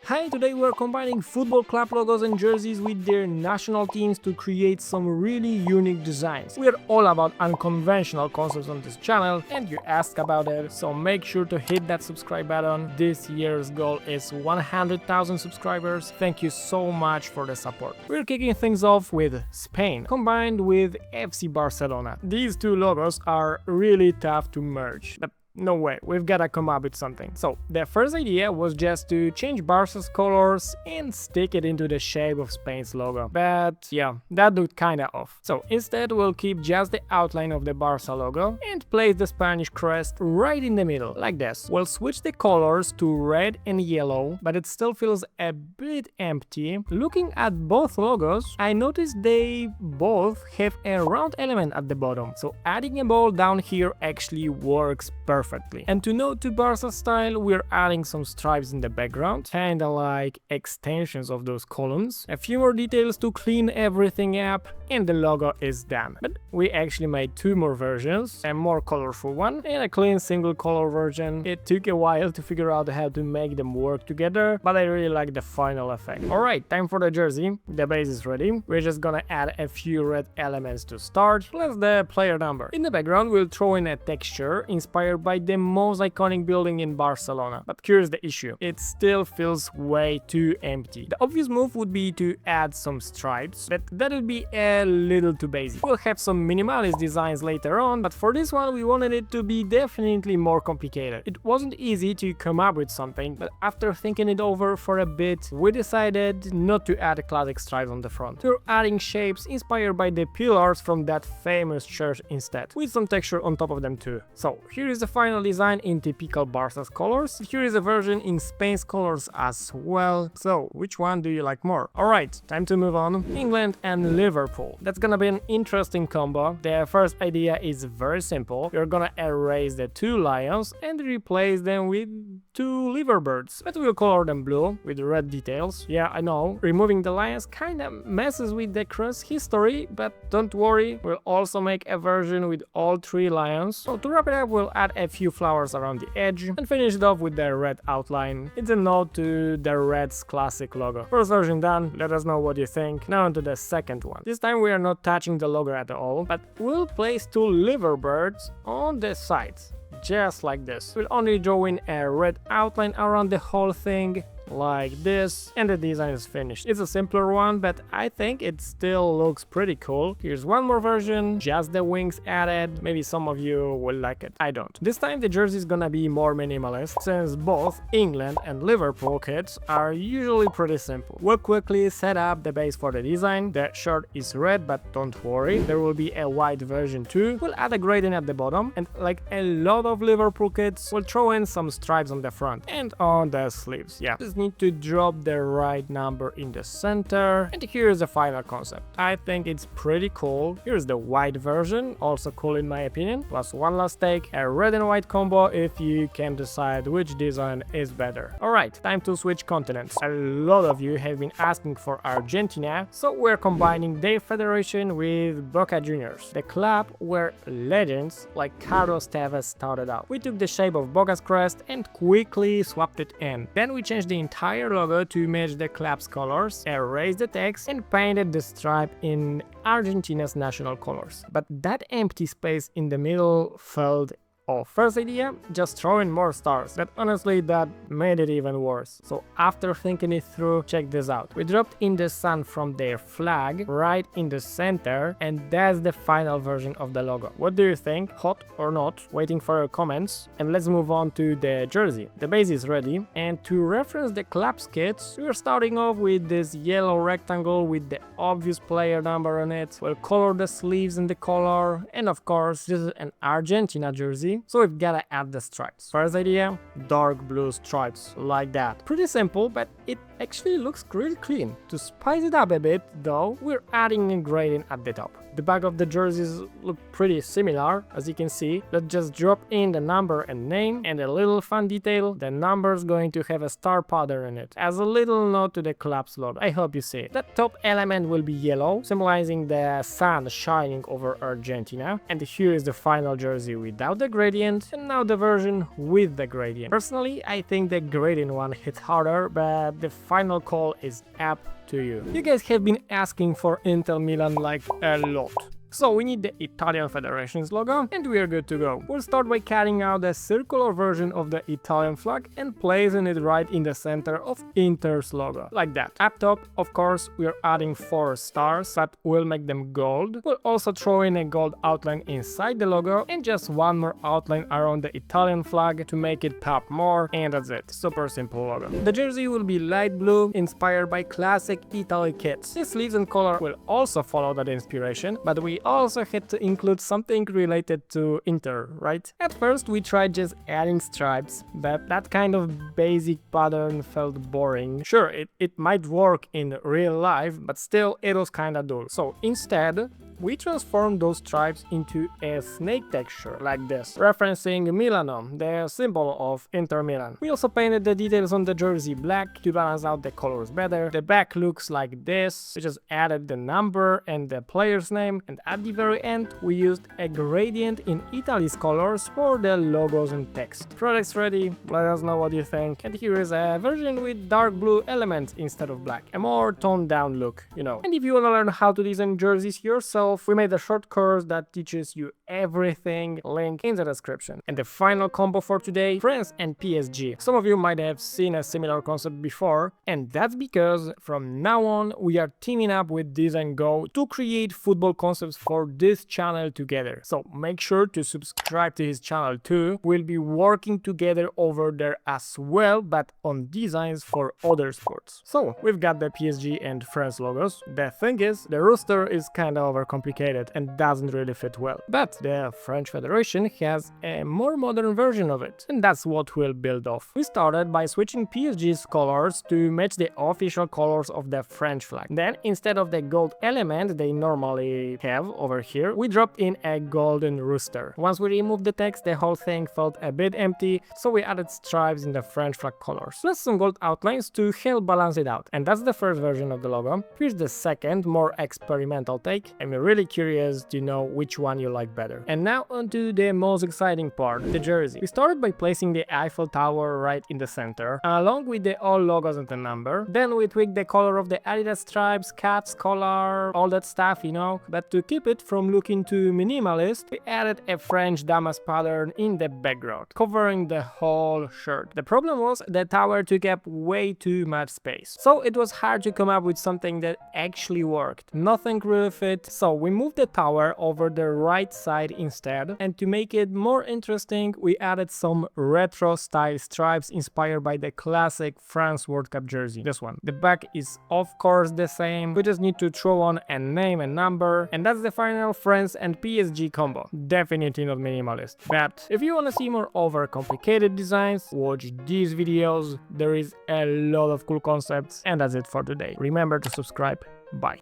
Hi, today we're combining football club logos and jerseys with their national teams to create some really unique designs. We're all about unconventional concepts on this channel and you asked about it, so make sure to hit that subscribe button. This year's goal is 100,000 subscribers. Thank you so much for the support. We're kicking things off with Spain, combined with FC Barcelona. These two logos are really tough to merge, but no way, we've gotta come up with something. So the first idea was just to change Barca's colors and stick it into the shape of Spain's logo. But yeah, that looked kinda off. So instead we'll keep just the outline of the Barca logo and place the Spanish crest right in the middle, like this. We'll switch the colors to red and yellow, but it still feels a bit empty. Looking at both logos, I noticed they both have a round element at the bottom, so adding a ball down here actually works perfectly. And to note to Barca style, we're adding some stripes in the background, kinda like extensions of those columns. A few more details to clean everything up, and the logo is done. But we actually made two more versions, a more colorful one and a clean single color version. It took a while to figure out how to make them work together, but I really like the final effect. Alright, time for the jersey. The base is ready. We're just gonna add a few red elements to start, plus the player number. In the background, we'll throw in a texture inspired by the most iconic building in Barcelona. But here's the issue. It still feels way too empty. The obvious move would be to add some stripes, but that would be a little too basic. We'll have some minimalist designs later on, but for this one we wanted it to be definitely more complicated. It wasn't easy to come up with something, but after thinking it over for a bit, we decided not to add classic stripes on the front. We're adding shapes inspired by the pillars from that famous church instead, with some texture on top of them too. So here is the final design in typical Barca's colors. Here is a version in Spain's colors as well. So which one do you like more? Alright, time to move on. England and Liverpool. That's gonna be an interesting combo. The first idea is very simple. We're gonna erase the two lions and replace them with two liverbirds, but we'll color them blue with red details. Yeah, I know, removing the lions kinda messes with the crest history, but don't worry, we'll also make a version with all three lions. So to wrap it up, we'll add a few flowers around the edge and finish it off with the red outline. It's a nod to the Reds classic logo. First version done, let us know what you think. Now onto the second one. This time we are not touching the logo at all, but we'll place two liverbirds on the sides, just like this. We'll only draw in a red outline around the whole thing, like this, and the design is finished. It's a simpler one, but I think it still looks pretty cool. Here's one more version, just the wings added. Maybe some of you will like it, I don't. This time the jersey is gonna be more minimalist, since both England and Liverpool kits are usually pretty simple. We'll quickly set up the base for the design. The shirt is red, but don't worry, there will be a white version too. We'll add a gradient at the bottom, and like a lot of Liverpool kits, we'll throw in some stripes on the front and on the sleeves. Yeah, just need to drop the right number in the center, and here's the final concept. I think it's pretty cool. Here's the white version, also cool in my opinion, plus one last take, a red and white combo if you can decide which design is better. Alright, time to switch continents. A lot of you have been asking for Argentina, so we're combining their federation with Boca Juniors, the club where legends like Carlos Tevez started out. We took the shape of Boca's crest and quickly swapped it in. Then we changed the entire logo to match the club's colors, erased the text, and painted the stripe in Argentina's national colors. But that empty space in the middle felt off. First idea, just throw in more stars, but honestly that made it even worse. So after thinking it through, check this out. We dropped in the sun from their flag right in the center, and that's the final version of the logo. What do you think? Hot or not? Waiting for your comments. And let's move on to the jersey. The base is ready, and to reference the club's kits, we're starting off with this yellow rectangle with the obvious player number on it. We'll color the sleeves in the color, and of course this is an Argentina jersey, so we've gotta add the stripes. First idea, dark blue stripes, like that. Pretty simple, but it actually looks really clean. To spice it up a bit though, we're adding a gradient at the top. The back of the jerseys look pretty similar, as you can see. Let's just drop in the number and name, and a little fun detail, the number is going to have a star pattern in it, as a little nod to the club's logo. I hope you see it. The top element will be yellow, symbolizing the sun shining over Argentina, and here is the final jersey without the gradient, and now the version with the gradient. Personally, I think the gradient one hits harder, but the final call is up to you. You guys have been asking for Inter Milan like a lot. So we need the Italian Federation's logo, and we are good to go. We'll start by cutting out a circular version of the Italian flag and placing it right in the center of Inter's logo, like that. Up top, of course, we are adding 4 stars, but we'll make them gold. We'll also throw in a gold outline inside the logo, and just one more outline around the Italian flag to make it pop more, and that's it. Super simple logo. The jersey will be light blue, inspired by classic Italy kits. The sleeves and collar will also follow that inspiration, but we also had to include something related to Inter, right? At first we tried just adding stripes, but that kind of basic pattern felt boring. Sure, it might work in real life, but still it was kinda dull. So instead, we transformed those stripes into a snake texture, like this, referencing Milano, the symbol of Inter Milan. We also painted the details on the jersey black to balance out the colors better. The back looks like this. We just added the number and the player's name, and at the very end we used a gradient in Italy's colors for the logos and text. Product's ready, let us know what you think. And here is a version with dark blue elements instead of black, a more toned down look, you know. And if you wanna learn how to design jerseys yourself, we made a short course that teaches you everything, link in the description. And the final combo for today, France and PSG. Some of you might have seen a similar concept before, and that's because from now on we are teaming up with Design Go to create football concepts for this channel together. So make sure to subscribe to his channel too. We'll be working together over there as well, but on designs for other sports. So we've got the PSG and France logos. The thing is, the rooster is kinda overcomplicated and doesn't really fit well. But the French Federation has a more modern version of it, and that's what we'll build off. We started by switching PSG's colors to match the official colors of the French flag. Then, instead of the gold element they normally have over here, we dropped in a golden rooster. Once we removed the text, the whole thing felt a bit empty, so we added stripes in the French flag colors, plus some gold outlines to help balance it out. And that's the first version of the logo. Here's the second, more experimental take. I'm really curious to know which one you like better. And now onto the most exciting part, the jersey. We started by placing the Eiffel Tower right in the center, along with the all logos and the number. Then we tweaked the color of the Adidas stripes, caps, collar, all that stuff, you know. But to keep it from looking too minimalist, we added a French damask pattern in the background, covering the whole shirt. The problem was the tower took up way too much space, so it was hard to come up with something that actually worked. Nothing really fit, so we moved the tower over the right side instead, and to make it more interesting, we added some retro style stripes inspired by the classic France World Cup jersey, this one. The back is of course the same, we just need to throw on a name and number, and that's the final France and PSG combo. Definitely not minimalist. But if you wanna see more overcomplicated designs, watch these videos, there is a lot of cool concepts, and that's it for today. Remember to subscribe. Bye.